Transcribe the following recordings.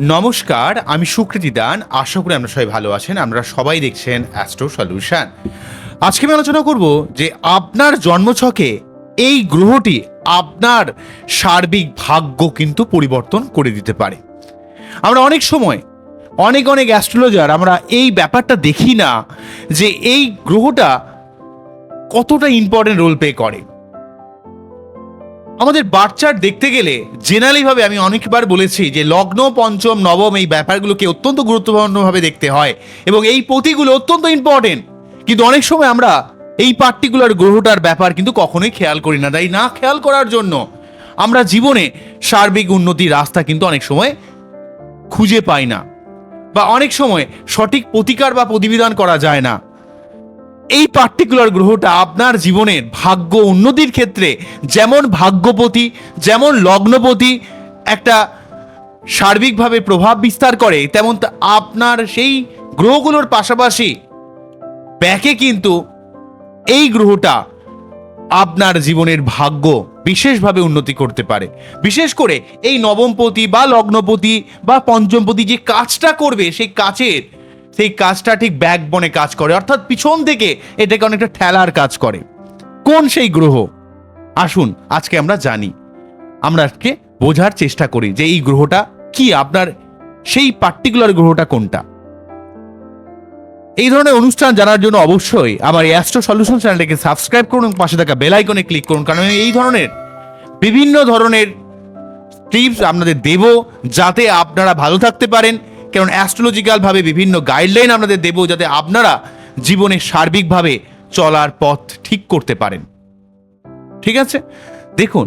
নমস্কার, আমি সুকৃতি দান। আশা করি আমরা সবাই ভালো আছেন। আমরা সবাই দেখছেন অ্যাস্ট্রো সলিউশন। আজকে আমি আলোচনা করব যে আপনার জন্মছকে এই গ্রহটি আপনার সার্বিক ভাগ্য কিন্তু পরিবর্তন করে দিতে পারে। আমরা অনেক সময় অনেক অ্যাস্ট্রোলজার আমরা এই ব্যাপারটা দেখি না যে এই গ্রহটা কতটা ইম্পর্টেন্ট রোল প্লে করে। আমাদের বার্থ চার্ট দেখতে গেলে জেনারেলিভাবে আমি অনেকবার বলেছি যে লগ্ন, পঞ্চম, নবম এই ব্যাপারগুলোকে অত্যন্ত গুরুত্বপূর্ণভাবে দেখতে হয় এবং এই পতিগুলো অত্যন্ত ইম্পর্টেন্ট। কিন্তু অনেক সময় আমরা এই পার্টিকুলার গ্রহটার ব্যাপার কিন্তু কখনোই খেয়াল করি না। তাই না খেয়াল করার জন্য আমরা জীবনে সার্বিক উন্নতির রাস্তা কিন্তু অনেক সময় খুঁজে পাই না, বা অনেক সময় সঠিক প্রতিকার বা প্রতিবিধান করা যায় না। এই পার্টিকুলার গ্রহটা আপনার জীবনের ভাগ্য উন্নতির ক্ষেত্রে যেমন ভাগ্যপতি, যেমন লগ্নপতি একটা সার্বিকভাবে প্রভাব বিস্তার করে, তেমন আপনার সেই গ্রহগুলোর পাশাপাশি ব্যাকে কিন্তু এই গ্রহটা আপনার জীবনের ভাগ্য বিশেষভাবে উন্নতি করতে পারে। বিশেষ করে এই নবমপতি বা লগ্নপতি বা পঞ্চমপতি যে কাজটা করবে সেই কাজটা ঠিক ব্যাকবনে কাজ করে, অর্থাৎ পিছন থেকে এটাকে অনেকটা ঠেলার কাজ করে। কোন সেই গ্রহ? আসুন আজকে আমরা জানি, আমরা আজকে বোঝার চেষ্টা করি যে এই গ্রহটা কি, আপনার সেই পার্টিকুলার গ্রহটা কোনটা। এই ধরনের অনুষ্ঠান জানার জন্য অবশ্যই আমার অ্যাস্ট্রো সলিউশন চ্যানেলটাকে সাবস্ক্রাইব করুন এবং পাশে থাকা বেল আইকনে ক্লিক করুন, কারণ এই ধরনের বিভিন্ন ধরনের টিপস আপনাদের দেব যাতে আপনারা ভালো থাকতে পারেন। কারণ অ্যাস্ট্রোলজিক্যালভাবে বিভিন্ন গাইডলাইন আপনাদের দেব যাতে আপনারা জীবনে সার্বিকভাবে চলার পথ ঠিক করতে পারেন। ঠিক আছে, দেখুন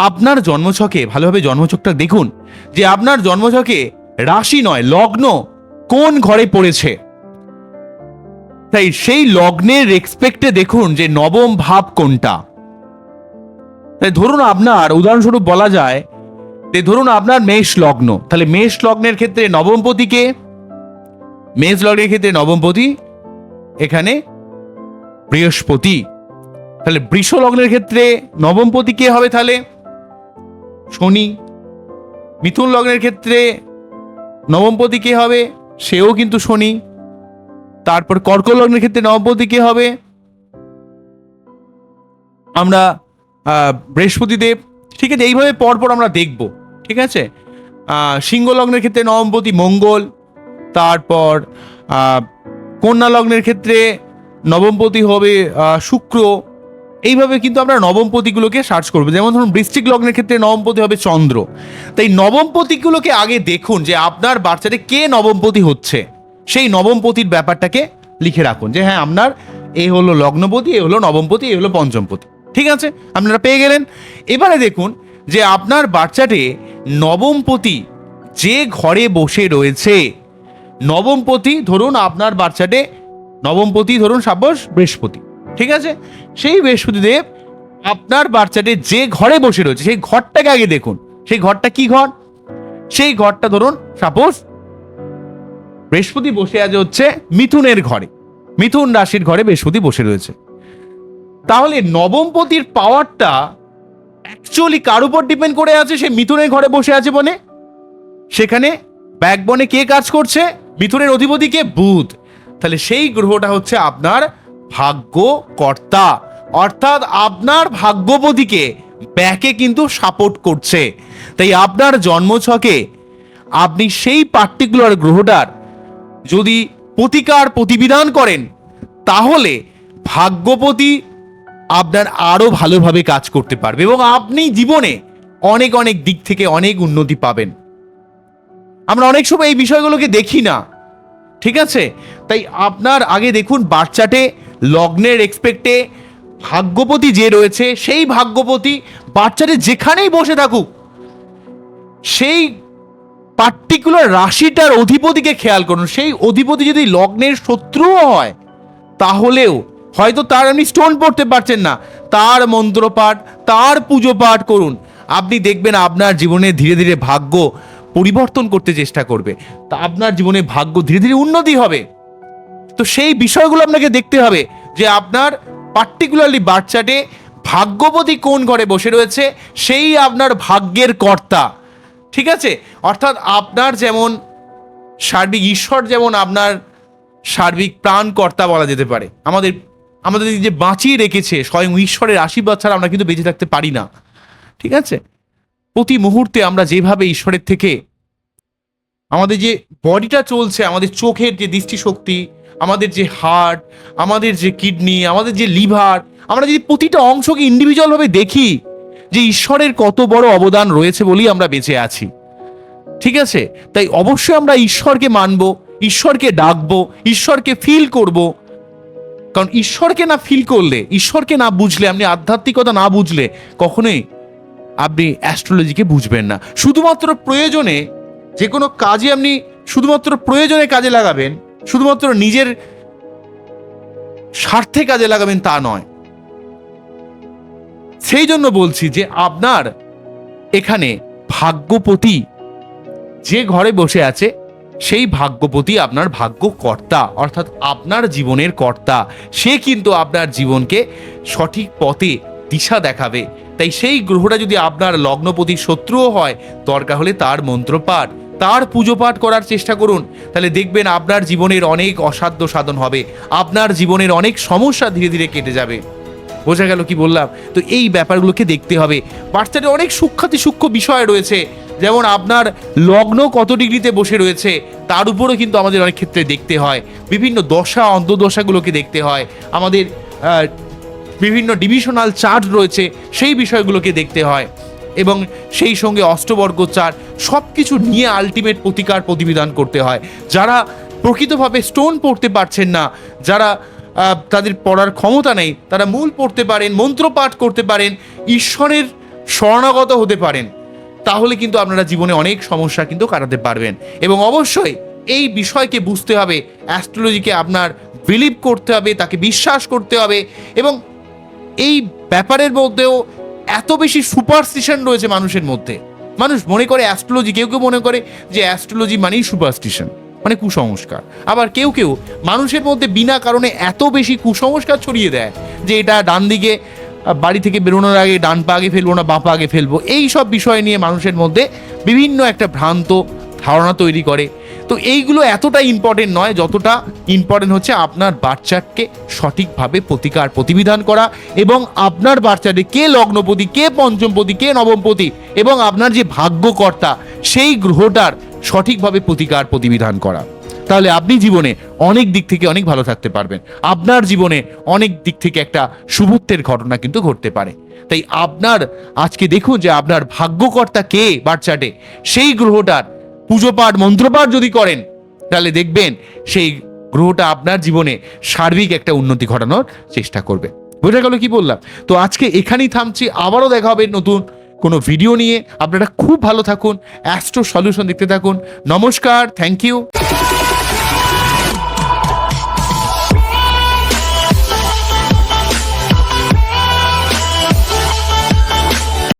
আপনার জন্মছকে ভালোভাবে জন্মছকটা দেখুন যে আপনার জন্মছকে রাশি নয় লগ্ন কোন ঘরে পড়েছে। তাই সেই লগ্নের রেসপেক্টে দেখুন যে নবম ভাব কোনটা। তাই ধরুন আপনার উদাহরণস্বরূপ বলা যায় যে ধরুন আপনার মেষ লগ্ন, তাহলে মেষ লগ্নের ক্ষেত্রে নবমপতিকে, মেষ লগ্নের ক্ষেত্রে নবমপতি এখানে বৃহস্পতি। তাহলে বৃষ লগ্নের ক্ষেত্রে নবমপতি কে হবে? তাহলে শনি। মিথুন লগ্নের ক্ষেত্রে নবমপতি কে হবে? সেও কিন্তু শনি। তারপর কর্কট লগ্নের ক্ষেত্রে নবমপতি কে হবে? আমরা বৃহস্পতি দেব। ঠিক আছে, এইভাবে পরপর আমরা দেখব। ঠিক আছে, সিংহ লগ্নের ক্ষেত্রে নবমপতি মঙ্গল। তারপর কন্যা লগ্নের ক্ষেত্রে নবমপতি হবে শুক্র। এইভাবে কিন্তু আমরা নবমপতিগুলোকে সার্চ করবো। যেমন ধরুন বৃশ্চিক লগ্নের ক্ষেত্রে নবমপতি হবে চন্দ্র। তাই নবমপতিগুলোকে আগে দেখুন যে আপনার বাচ্চাতে কে নবমপতি হচ্ছে, সেই নবমপতির ব্যাপারটাকে লিখে রাখুন যে হ্যাঁ আপনার এ হলো লগ্নপতি, এ হলো নবমপতি, এ হলো পঞ্চমপতি। ঠিক আছে, আপনারা পেয়ে গেলেন। এবারে দেখুন যে আপনার বাচ্চাতে নবমপতি যে ঘরে বসে রয়েছে, নবমপতি ধরুন আপনার বাচ্চাতে নবমপতি ধরুন সাপোজ বৃহস্পতি। ঠিক আছে, সেই বৃহস্পতি দেব আপনার বাচ্চাতে যে ঘরে বসে রয়েছে সেই ঘরটাকে আগে দেখুন। সেই ঘরটা কি ঘর? সেই ঘরটা ধরুন সাপোজ বৃহস্পতি বসে আছে হচ্ছে মিথুনের ঘরে, মিথুন রাশির ঘরে বৃহস্পতি বসে রয়েছে। তাহলে নবমপতির পাওয়ারটা অ্যাকচুয়ালি কার উপর ডিপেন্ড করে আছে? সে মিথুনের ঘরে বসে আছে বলে সেখানে ব্যাকবনে কে কাজ করছে? মিথুনের অধিপতি কে? বুধ। তাহলে সেই গ্রহটা হচ্ছে আপনার ভাগ্যকর্তা, অর্থাৎ আপনার ভাগ্যপতিকে ব্যাকে কিন্তু সাপোর্ট করছে। তাই আপনার জন্মছকে আপনি সেই পার্টিকুলার গ্রহটার যদি প্রতিকার প্রতিবিধান করেন তাহলে ভাগ্যপতি আপনার আরো ভালোভাবে কাজ করতে পারবে এবং আপনি জীবনে অনেক দিক থেকে অনেক উন্নতি পাবেন। আমরা অনেক সময় এই বিষয়গুলোকে দেখি না। ঠিক আছে, তাই আপনার আগে দেখুন বাচ্চাটে লগ্নের এক্সপেক্টে ভাগ্যপতি যে রয়েছে সেই ভাগ্যপতি বাচ্চাটে যেখানেই বসে থাকুক সেই পার্টিকুলার রাশিটার অধিপতিকে খেয়াল করুন। সেই অধিপতি যদি লগ্নের শত্রুও হয় তাহলেও হয়তো তার আপনি স্টোন পড়তে পারছেন না, তার মন্ত্রপাঠ, তার পুজো পাঠ করুন। আপনি দেখবেন আপনার জীবনে ধীরে ধীরে ভাগ্য পরিবর্তন করতে চেষ্টা করবে, তা আপনার জীবনে ভাগ্য ধীরে ধীরে উন্নতি হবে। তো সেই বিষয়গুলো আপনাকে দেখতে হবে যে আপনার পার্টিকুলারলি বাচ্চাটে ভাগ্যপতি কোন ঘরে বসে রয়েছে, সেই আপনার ভাগ্যের কর্তা। ঠিক আছে, অর্থাৎ আপনার যেমন সার্বিক ঈশ্বর যেমন আপনার সার্বিক প্রাণকর্তা বলা যেতে পারে, আমাদের আমাদের যে বাঁচিয়ে রেখেছে স্বয়ং ঈশ্বরের আশীর্বাদ ছাড়া আমরা কিন্তু বেঁচে থাকতে পারি না। ঠিক আছে, প্রতি মুহূর্তে আমরা যেভাবে ঈশ্বরের থেকে আমাদের যে বডিটা চলছে, আমাদের চোখের যে দৃষ্টিশক্তি, আমাদের যে হার্ট, আমাদের যে কিডনি, আমাদের যে লিভার, আমরা যদি প্রতিটা অংশকে ইন্ডিভিজুয়ালভাবে দেখি যে ঈশ্বরের কত বড় অবদান রয়েছে বলেই আমরা বেঁচে আছি। ঠিক আছে, তাই অবশ্যই আমরা ঈশ্বরকে মানব, ঈশ্বরকে ডাকবো, ঈশ্বরকে ফিল করব। কারণ ঈশ্বরকে না ফিল করলে, ঈশ্বরকে না বুঝলে, আপনি আধ্যাত্মিকতা না বুঝলে কখনোই আপনি অ্যাস্ট্রোলজিকে বুঝবেন না। শুধুমাত্র প্রয়োজনে যে কোনো কাজে আপনি শুধুমাত্র প্রয়োজনে কাজে লাগাবেন, শুধুমাত্র নিজের স্বার্থে কাজে লাগাবেন তা নয়। সেই জন্য বলছি যে আপনার এখানে ভাগ্যপতি যে ঘরে বসে আছে সেই ভাগ্যপতি আপনার ভাগ্যকর্তা, অর্থাৎ আপনার জীবনের কর্তা। সে কিন্তু আপনার জীবনকে সঠিক পথে দিশা দেখাবে। তাই সেই গ্রহটা যদি আপনার লগ্নপতি শত্রুও হয়, দরকার হলে তার মন্ত্রপাঠ, তার পুজো পাঠ করার চেষ্টা করুন। তাহলে দেখবেন আপনার জীবনের অনেক অসাধ্য সাধন হবে, আপনার জীবনের অনেক সমস্যা ধীরে ধীরে কেটে যাবে। বোঝা গেল কি বললাম? তো এই ব্যাপারগুলোকে দেখতে হবে। বাচ্চাদের অনেক সূক্ষ্ম বিষয় রয়েছে, যেমন আপনার লগ্ন কত ডিগ্রিতে বসে রয়েছে তার উপরও কিন্তু আমাদের অনেক ক্ষেত্রে দেখতে হয়। বিভিন্ন দশা অন্তর্দশাগুলোকে দেখতে হয়, আমাদের বিভিন্ন ডিভিশনাল চার্ট রয়েছে সেই বিষয়গুলোকে দেখতে হয়, এবং সেই সঙ্গে অষ্টবর্গ চার্ট, সব কিছু নিয়ে আলটিমেট প্রতিকার প্রতিবিধান করতে হয়। যারা প্রকৃতভাবে স্টোন পড়তে পারছেন না, যারা তাদের পড়ার ক্ষমতা নেই, তারা মূল পড়তে পারেন, মন্ত্রপাঠ করতে পারেন, ঈশ্বরের শরণাগত হতে পারেন, তাহলে কিন্তু আপনারা জীবনে অনেক সমস্যা কিন্তু কাটাতে পারবেন। এবং অবশ্যই এই বিষয়কে বুঝতে হবে, অ্যাস্ট্রোলজিকে আপনার বিলিভ করতে হবে, তাকে বিশ্বাস করতে হবে। এবং এই ব্যাপারের মধ্যেও এত বেশি সুপারস্টিশন রয়েছে মানুষের মধ্যে। মানুষ মনে করে অ্যাস্ট্রোলজি, কেউ কেউ মনে করে যে অ্যাস্ট্রোলজি মানেই সুপারস্টিশন, মানে কুসংস্কার। আবার কেউ কেউ মানুষের মধ্যে বিনা কারণে এত বেশি কুসংস্কার ছড়িয়ে দেয় যে এটা ডান দিকে বাড়ি থেকে বেরোনোর আগে ডান পা আগে ফেলবো না বাঁ পা আগে ফেলবো, এই সব বিষয় নিয়ে মানুষের মধ্যে বিভিন্ন একটা ভ্রান্ত ধারণা তৈরি করে। তো এইগুলো এতটা ইম্পর্টেন্ট নয়, যতটা ইম্পর্টেন্ট হচ্ছে আপনার বাচ্চাকে সঠিকভাবে প্রতিকার প্রতিবিধান করা, এবং আপনার বাচ্চাটি কে লগ্নপতি, কে পঞ্চমপতি, কে নবমপতি, এবং আপনার যে ভাগ্যকর্তা সেই গ্রহটার সঠিকভাবে প্রতিকার প্রতিবিধান করা। তাহলে আপনি জীবনে অনেক দিক থেকে অনেক ভালো থাকতে পারবেন, আপনার জীবনে অনেক দিক থেকে একটা শুভত্বের ঘটনা কিন্তু ঘটতে পারে। তাই আপনার আজকে দেখুন যে আপনার ভাগ্যকর্তা কে বাচ্চাটে, সেই গ্রহটার পুজো পাঠ মন্ত্রপাঠ যদি করেন, তাহলে দেখবেন সেই গ্রহটা আপনার জীবনে সার্বিক একটা উন্নতি ঘটানোর চেষ্টা করবে। বোঝা গেল কি বললাম? তো আজকে এখানেই থামছি, আবারও দেখা হবে নতুন কোনো ভিডিও নিয়ে। আপনারা খুব ভালো থাকুন, অ্যাস্ট্রো সলিউশন দেখতে থাকুন। নমস্কার, থ্যাংক ইউ।